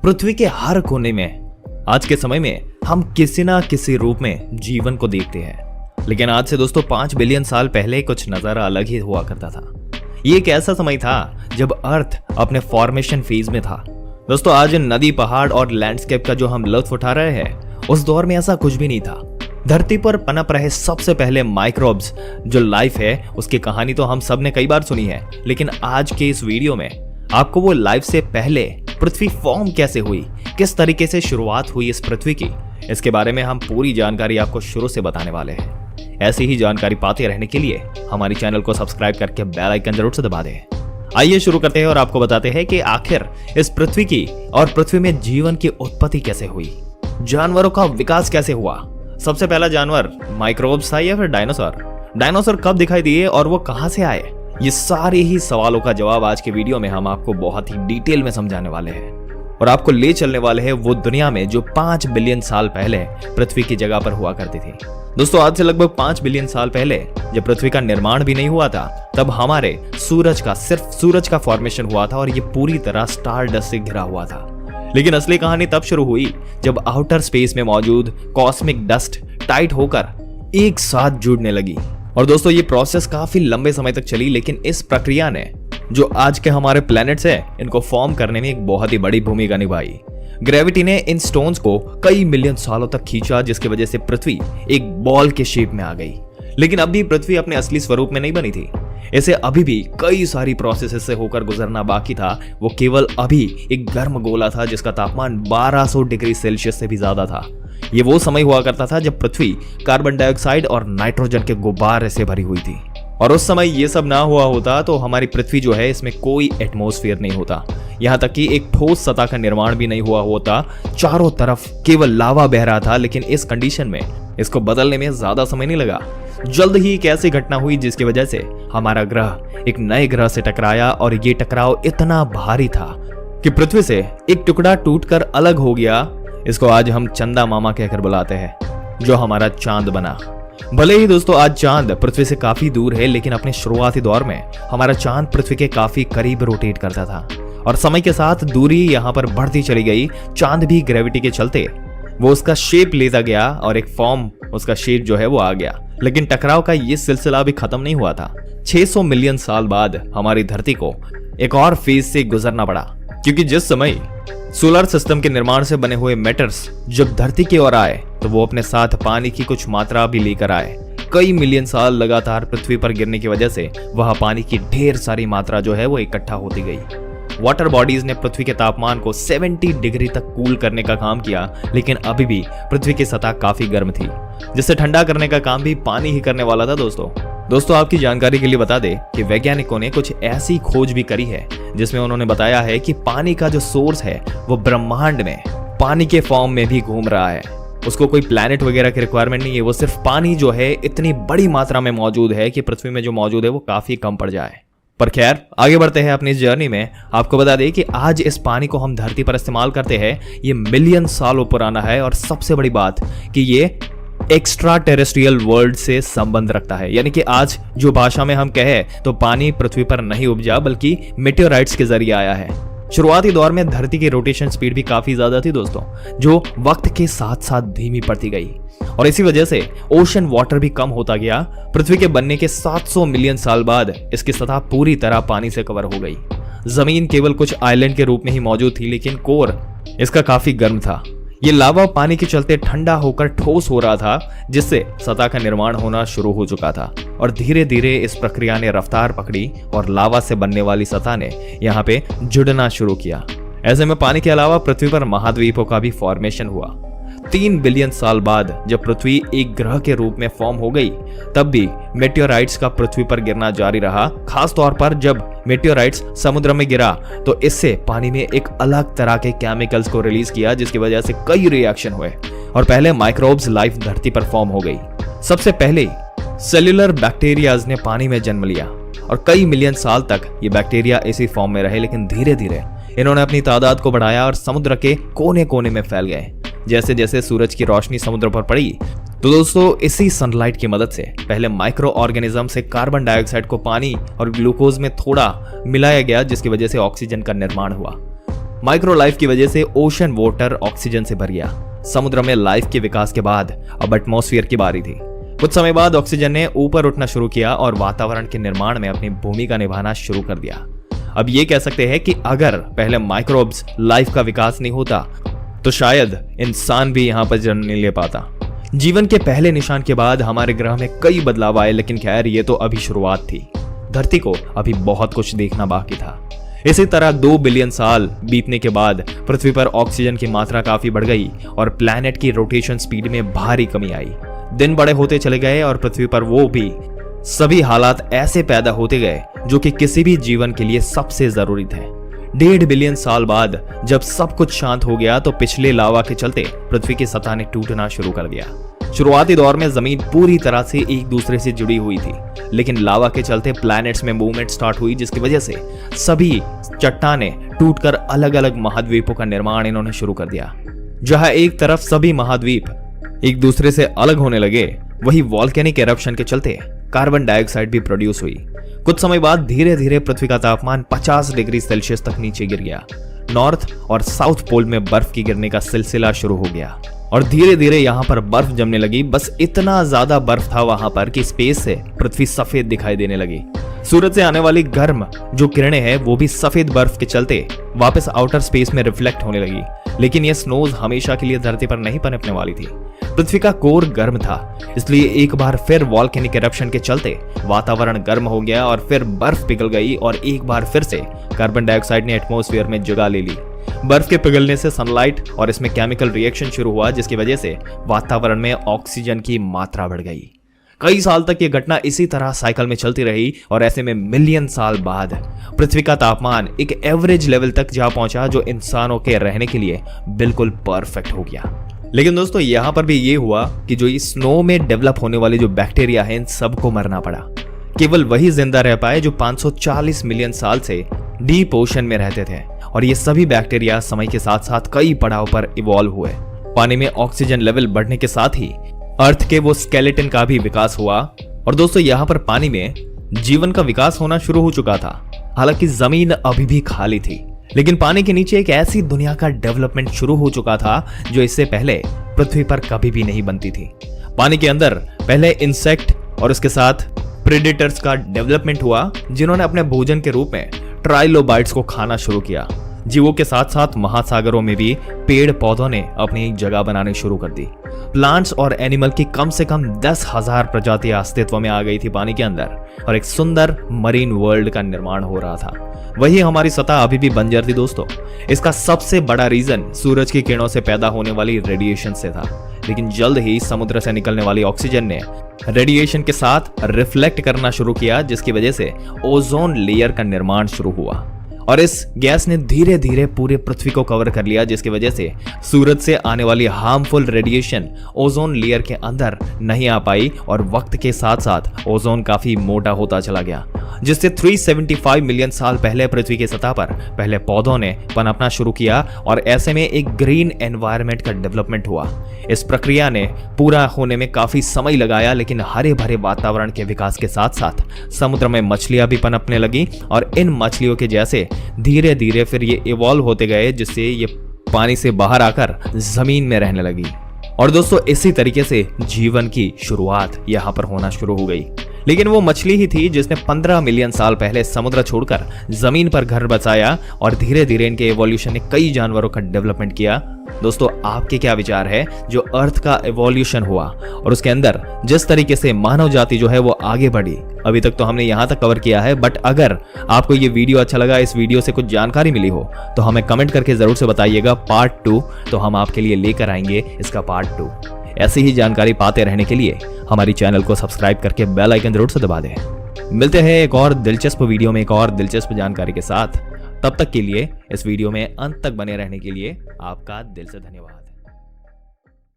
पृथ्वी के हर कोने में आज के समय में हम किसी ना किसी रूप में जीवन को देखते हैं। लेकिन आज से दोस्तों 5 बिलियन साल पहले कुछ नजारा अलग ही हुआ करता था। ये एक ऐसा समय था जब अर्थ अपने फॉर्मेशन फेज में था। दोस्तों आज नदी, पहाड़ और लैंडस्केप का जो हम लुत्फ उठा रहे हैं, उस दौर में ऐसा कुछ भी नहीं था। धरती पर पनप रहे सबसे पहले माइक्रोब्स जो लाइफ है, उसकी कहानी तो हम सब ने कई बार सुनी है। लेकिन आज के इस वीडियो में आपको वो लाइफ से पहले पृथ्वी फॉर्म कैसे हुई, किस तरीके से शुरुआत हुई इस पृथ्वी की, इसके बारे में हम पूरी जानकारी आपको शुरू से बताने वाले हैं। ऐसी ही जानकारी पाते रहने के लिए हमारे चैनल को सब्सक्राइब करके बेल आइकन जरूर से दबा दें। आइए शुरू करते हैं और आपको बताते हैं कि आखिर इस पृथ्वी की और पृथ्वी में जीवन की उत्पत्ति कैसे हुई, जानवरों का विकास कैसे हुआ। सबसे पहला जानवर माइक्रोब्स था या फिर डायनासोर? डायनासोर कब दिखाई दिए और वो कहां से आए? ये सारे ही सवालों का जवाब आज के वीडियो में हम आपको बहुत ही डिटेल में समझाने वाले हैं और आपको ले चलने वाले हैं वो दुनिया में जो 5 बिलियन साल पहले पृथ्वी की जगह पर हुआ करती थी। दोस्तों आज से लगभग 5 बिलियन साल पहले जब पृथ्वी का निर्माण भी नहीं हुआ था, तब हमारे सिर्फ सूरज का फॉर्मेशन हुआ था और ये पूरी तरह स्टार डस्ट से घिरा हुआ था। लेकिन असली कहानी तब शुरू हुई जब आउटर स्पेस में मौजूद कॉस्मिक डस्ट टाइट होकर एक साथ जुड़ने लगी। और दोस्तों ये प्रोसेस काफी लंबे समय तक चली, लेकिन इस प्रक्रिया ने जो आज के हमारे प्लैनेट्स हैं, इनको फॉर्म करने में एक बहुत ही बड़ी भूमिका निभाई। ग्रेविटी ने इन स्टोन्स को कई मिलियन सालों तक खींचा, जिसकी वजह से पृथ्वी एक बॉल के शेप में आ गई। लेकिन अब भी पृथ्वी अपने असली स्वरूप में नहीं बनी थी। इसे अभी भी कई सारी प्रोसेस से होकर गुजरना बाकी था। वो केवल अभी एक गर्म गोला था जिसका तापमान 1200 डिग्री सेल्सियस से भी ज्यादा था। ये वो समय हुआ करता था जब पृथ्वी कार्बन डाइऑक्साइड और नाइट्रोजन के गुब्बारे से भरी हुई थी। और उस समय ये सब ना हुआ होता तो हमारी पृथ्वी जो है, इसमें कोई एटमॉस्फेयर नहीं होता, यहाँ तक कि एक ठोस सतह का निर्माण भी नहीं हुआ होता। चारों तरफ केवल लावा बह रहा था। लेकिन इस कंडीशन में इसको बदलने में ज्यादा समय नहीं लगा। जल्द ही एक ऐसी घटना हुई जिसकी वजह से हमारा ग्रह एक नए ग्रह से टकराया और ये टकराव इतना भारी था कि पृथ्वी से एक टुकड़ा टूटकर अलग हो गया। इसको आज हम चंदा मामा कहकर बुलाते हैं, जो हमारा चांद बना। भले ही दोस्तों आज चांद पृथ्वी से काफी दूर है, लेकिन अपने शुरुआती दौर में हमारा चांद पृथ्वी के काफी करीब रोटेट करता था और समय के साथ दूरी यहाँ पर बढ़ती चली गई। चांद भी ग्रेविटी के चलते वो उसका शेप लेता गया और एक फॉर्म, उसका शेप जो है वो आ गया। लेकिन टकराव का ये सिलसिला भी खत्म नहीं हुआ था। 600 मिलियन साल बाद हमारी धरती को एक और फेज से गुजरना पड़ा, क्योंकि जिस समय सोलर सिस्टम के निर्माण से बने हुए मेटर्स जब धरती की ओर आए तो वो अपने साथ पानी की कुछ मात्रा भी लेकर आए। कई मिलियन साल लगातार पृथ्वी पर गिरने की वजह से वह पानी की ढेर सारी मात्रा जो है वो इकट्ठा होती गई। वाटर बॉडीज ने पृथ्वी के तापमान को 70 डिग्री तक कूल करने का काम किया, लेकिन अभी भी पृथ्वी की सतह काफी गर्म थी, जिसे ठंडा करने का काम भी पानी ही करने वाला था। दोस्तों आपकी जानकारी के लिए बता दें कि वैज्ञानिकों ने कुछ ऐसी खोज भी करी है जिसमें उन्होंने बताया है कि पानी का जो सोर्स है वो ब्रह्मांड में पानी के फॉर्म में भी घूम रहा है। उसको कोई प्लैनेट वगैरह की रिक्वायरमेंट नहीं है। वो सिर्फ पानी जो है इतनी बड़ी मात्रा में मौजूद है कि पृथ्वी में जो मौजूद है वो काफी कम पड़ जाए। पर खैर आगे बढ़ते हैं अपनी इस जर्नी में। आपको बता दें कि आज इस पानी को हम धरती पर इस्तेमाल करते हैं, ये मिलियन सालों पुराना है। और सबसे बड़ी बात कि ये एक्स्ट्रा टेरेस्ट्रियल वर्ल्ड से संबंध रखता है, यानी कि आज जो भाषा में हम कहें तो पानी पृथ्वी पर नहीं उपजा, बल्कि मेटेओराइट्स के जरिए आया है। शुरुआती दौर में धरती की रोटेशन स्पीड भी काफी ज्यादा थी दोस्तों, जो वक्त के साथ साथ धीमी पड़ती गई और इसी वजह से ओशन वाटर भी कम होता गया। पृथ्वी के बनने के 700 मिलियन साल बाद इसकी सतह पूरी तरह पानी से कवर हो गई। जमीन केवल कुछ आइलैंड के रूप में ही मौजूद थी, लेकिन कोर इसका काफी गर्म था। ये लावा पानी के चलते ठंडा होकर ठोस हो रहा था, जिससे सतह का निर्माण होना शुरू हो चुका था। और धीरे धीरे इस प्रक्रिया ने रफ्तार पकड़ी और लावा से बनने वाली सतह ने यहाँ पे जुड़ना शुरू किया। ऐसे में पानी के अलावा पृथ्वी पर महाद्वीपों का भी फॉर्मेशन हुआ। 3 बिलियन साल बाद जब पृथ्वी एक ग्रह के रूप में फॉर्म हो गई, तब भी मेटेओराइट्स का पृथ्वी पर गिरना जारी रहा। खास तौर पर जब मेटेओराइट्स समुद्र में गिरा तो इससे पानी में एक अलग तरह के केमिकल्स को रिलीज किया, जिसकी वजह से कई रिएक्शन हुए और पहले माइक्रोब्स लाइफ धरती पर फॉर्म हो गई। सबसे पहले सेल्यूलर बैक्टीरियाज ने पानी में जन्म लिया और कई मिलियन साल तक ये बैक्टीरिया इसी फॉर्म में रहे। लेकिन धीरे धीरे इन्होंने अपनी तादाद को बढ़ाया और समुद्र के कोने कोने में फैल गए। जैसे जैसे सूरज की रोशनी समुद्र पर पड़ी तो दोस्तों इसी सनलाइट की मदद से पहले माइक्रो ऑर्गेनिज्म से कार्बन डाइऑक्साइड को पानी और ग्लूकोज में थोड़ा मिलाया गया, जिसकी वजह से ऑक्सीजन का निर्माण हुआ। माइक्रो लाइफ की वजह से ओशन वाटर ऑक्सीजन से भर गया। समुद्र में लाइफ के विकास के बाद अब एटमॉस्फेयर की बारी थी। कुछ समय बाद ऑक्सीजन ने ऊपर उठना शुरू किया और वातावरण के निर्माण में अपनी भूमिका निभाना शुरू कर दिया। अब ये कह सकते हैं कि अगर पहले माइक्रोब्स लाइफ का विकास नहीं होता तो शायद इंसान भी यहाँ पर जन्म नहीं ले पाता। जीवन के पहले निशान के बाद हमारे ग्रह में कई बदलाव आए, लेकिन खैर ये तो अभी शुरुआत थी। धरती को अभी बहुत कुछ देखना बाकी था। इसी तरह 2 बिलियन साल बीतने के बाद पृथ्वी पर ऑक्सीजन की मात्रा काफी बढ़ गई और प्लैनेट की रोटेशन स्पीड में भारी कमी आई। दिन बड़े होते चले गए और पृथ्वी पर वो भी सभी हालात ऐसे पैदा होते गए जो कि किसी भी जीवन के लिए सबसे जरूरी थे। 1.5 बिलियन साल बाद जब सब कुछ शांत हो गया तो पिछले लावा के चलते पृथ्वी की सतह ने टूटना शुरू कर दिया। शुरुआती दौर में जमीन पूरी तरह से एक दूसरे से जुड़ी हुई थी, लेकिन लावा के चलते प्लैनेट्स में मूवमेंट स्टार्ट हुई, जिसकी वजह से सभी चट्टानें टूटकर अलग अलग महाद्वीपों का निर्माण इन्होंने शुरू कर दिया। जहां एक तरफ सभी महाद्वीप एक दूसरे से अलग होने लगे, वही वॉल्केनिक एरप्शन के चलते कार्बन डाइऑक्साइड भी प्रोड्यूस हुई। कुछ समय बाद धीरे धीरे पृथ्वी का तापमान 50 डिग्री सेल्सियस तक नीचे गिर गया। नॉर्थ और साउथ पोल में बर्फ की गिरने का सिलसिला शुरू हो गया और धीरे धीरे यहाँ पर बर्फ जमने लगी। बस इतना ज्यादा बर्फ था वहां पर कि स्पेस से पृथ्वी सफेद दिखाई देने लगी। सूरज से आने वाली गर्म जो किरणें हैं वो भी सफेद बर्फ के चलते वापस आउटर स्पेस में रिफ्लेक्ट होने लगी। लेकिन ये स्नोज हमेशा के लिए धरती पर नहीं पनपने वाली थी। पृथ्वी का कोर गर्म था, इसलिए एक बार फिर वॉल्केनिक एरप्शन के चलते वातावरण गर्म हो गया और फिर बर्फ पिघल गई और एक बार फिर से कार्बन डाइऑक्साइड ने एटमॉस्फेयर में जगह ले ली। बर्फ के पिघलने से सनलाइट और इसमें केमिकल रिएक्शन शुरू हुआ, जिसकी वजह से वातावरण में ऑक्सीजन की मात्रा बढ़ गई। कई साल तक ये घटना इसी तरह साइकिल में चलती रही और ऐसे में मिलियन साल बाद पृथ्वी का तापमान एक एवरेज लेवल तक जा पहुंचा जो इंसानों के रहने के लिए बिल्कुल परफेक्ट हो गया। लेकिन दोस्तों यहाँ पर भी ये हुआ कि जो इस स्नो में डेवलप होने वाले जो बैक्टीरिया हैं, इन सबको मरना पड़ा। केवल वही जिंदा रह पाए जो 540 मिलियन साल से डीप ओशन में रहते थे और ये सभी बैक्टीरिया समय के साथ साथ कई पड़ाव पर इवॉल्व हुए। पानी में ऑक्सीजन लेवल बढ़ने के साथ ही अर्थ के वो स्केलेटन का भी विकास हुआ। और दोस्तों यहाँ पर पानी में जीवन का विकास होना शुरू हो चुका था। हालांकि जमीन अभी भी खाली थी, लेकिन पानी के नीचे एक ऐसी दुनिया का डेवलपमेंट शुरू हो चुका था जो इससे पहले पृथ्वी पर कभी भी नहीं बनती थी। पानी के अंदर पहले इंसेक्ट और उसके साथ प्रेडेटर्स का डेवलपमेंट हुआ, जिन्होंने अपने भोजन के रूप में ट्राइलोबाइट्स को खाना शुरू किया। जीवों के साथ साथ महासागरों में भी पेड़ पौधों ने अपनी एक जगह बनानी शुरू कर दी। प्लांट्स और एनिमल की कम से कम 10,000 प्रजातियां अस्तित्व में आ गई थी पानी के अंदर और एक सुंदर मरीन वर्ल्ड का निर्माण हो रहा था। वही हमारी सतह अभी भी बंजर थी दोस्तों। इसका सबसे बड़ा रीजन सूरज की किरणों से पैदा होने वाली रेडिएशन से था, लेकिन जल्द ही समुद्र से निकलने वाली ऑक्सीजन ने रेडिएशन के साथ रिफ्लेक्ट करना शुरू किया, जिसकी वजह से ओजोन लेयर का निर्माण शुरू हुआ और इस गैस ने धीरे धीरे पूरे पृथ्वी को कवर कर लिया, जिसकी वजह से सूरज से आने वाली हार्मफुल रेडिएशन ओजोन लेयर के अंदर नहीं आ पाई और वक्त के साथ साथ ओजोन काफी मोटा होता चला गया, जिससे 375 मिलियन साल पहले पृथ्वी की सतह पर पहले पौधों ने पनपना शुरू किया और ऐसे में एक ग्रीन एनवायरनमेंट का डेवलपमेंट हुआ। इस प्रक्रिया ने पूरा होने में काफी समय लगाया, लेकिन हरे भरे वातावरण के विकास के साथ साथ समुद्र में मछलियां भी पनपने लगी और इन मछलियों के जैसे धीरे धीरे फिर ये इवॉल्व होते गए, जिससे ये पानी से बाहर आकर जमीन में रहने लगी। और दोस्तों इसी तरीके से जीवन की शुरुआत यहाँ पर होना शुरू हो गई। लेकिन वो मछली ही थी जिसने 15 मिलियन साल पहले समुद्र छोड़कर जमीन पर घर बसाया और धीरे धीरे इनके एवोल्यूशन ने कई जानवरों का डेवलपमेंट किया। दोस्तों आपके क्या विचार है जो अर्थ का एवोल्यूशन हुआ और उसके अंदर जिस तरीके से मानव जाति जो है वो आगे बढ़ी? अभी तक तो हमने यहाँ तक कवर किया है, बट अगर आपको ये वीडियो अच्छा लगा, इस वीडियो से कुछ जानकारी मिली हो तो हमें कमेंट करके जरूर से बताइएगा पार्ट 2, तो हम आपके लिए लेकर आएंगे इसका पार्ट 2। ऐसी ही जानकारी पाते रहने के लिए हमारी चैनल को सब्सक्राइब करके बेल आइकन जरूर से दबा दें। मिलते हैं एक और दिलचस्प वीडियो में एक और दिलचस्प जानकारी के साथ। तब तक के लिए इस वीडियो में अंत तक बने रहने के लिए आपका दिल से धन्यवाद।